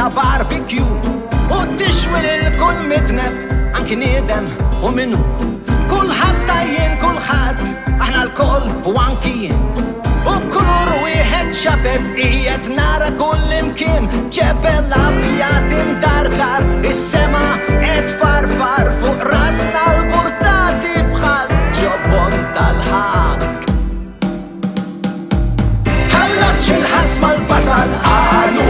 ta' barbecue u tixwi lil-kull midneb anki niedem u minnu. Kulħadd tajjin kulħadd, aħna l-koll u anki jien. U kulur wieħed xabeb qiegħed nara kull imkien. Ġebel abjad imdardar, is-sema qed farfar fuq rasna l-burdati bħal ġobon tal-ħak. Tallaċ il-ħasma l-basal qalu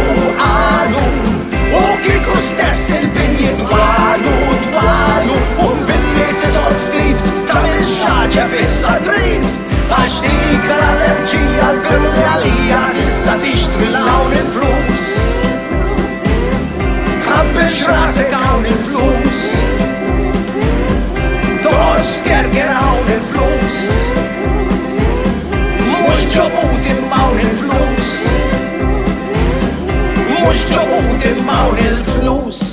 u kieku stess il-binji twalu u billi tisol ftit tagħmel xaġa fissa trid. Għax dik l-allerġija l-birli għalija tista' tixtri l-hawn il-flus. Tħabbix rasek hawn il-flus, toħroġ tgerger hawn il-flus. Mhux ġobut imma hawn il-flus, mhux ġobut imma hawn il-flus.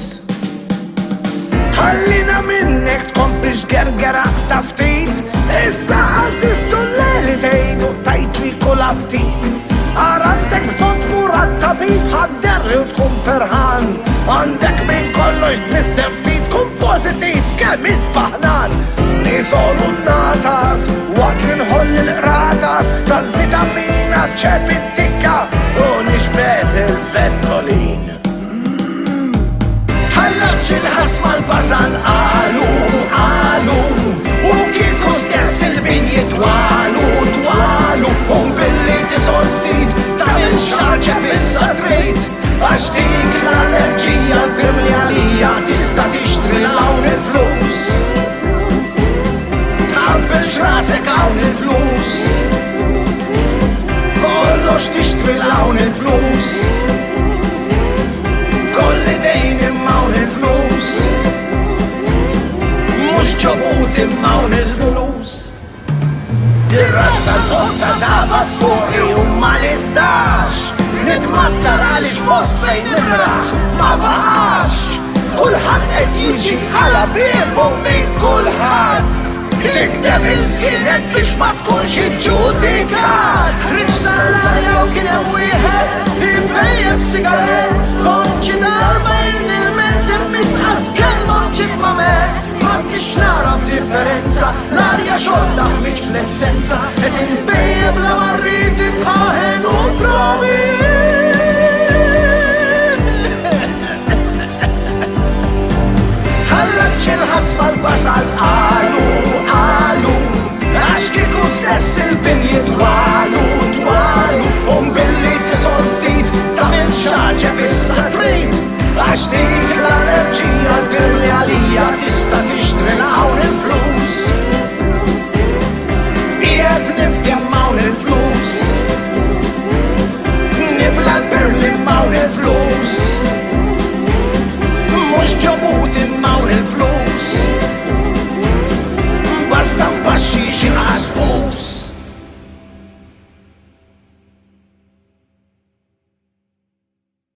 Ħallina minnek tkompli xgergera ta' ftit, issa għazistu l-li tgħidu tajt li kull aptit. Għarandek bżonn tmur għal-tabib ħadderri u tkun ferħan. Għandek minn kollox tnissem ftit kun pozitiv kemm int-baħnan. Nisolu n-natas waqt li nħolli l-qratas tal-vitamina C bit-tikka u nixbet il-ventolin. Ħallaċ il-ħasma l-basal qalu u kieku stess il-binji twalu u billi tisol ftit tagħmel xaġa fissa trid. Għax dik l-allerġija l-birli għalija tista' tixtri l-hawn il-flus. Tħabbix rasek hawn il-flus, kollox tixtri l-hawn il-flus. Kolli dejn imma hawn il-flus, mhux ġobut imma hawn il-flus. Dirrassa l-ossa nafas fuqi u ma nistax nitmattar għaliex post fejn nimraħ ma baqax. Kulħadd qed jiġi ħala biebu minn kulħadd. Tikdem il-sienet biex ma tkunx iġġudikat. Riċna l-arja u kien hemm wieħed ibejjeb sigaret. Konċi darba il-ment immisqas kelma ġiet ma met. Ma biex naraf differenza, l-arja xolda ħmiġ fl-essenza. Qed inbejjeb la marrit itħaħen u trabi. Ħallaċ il-ħasma l-basal qalu għax kieku stess il-binji twalu u billi tisol ftit tagħmel xaġa fissa trid. Għax dik l-allerġija l-birli għalija tista'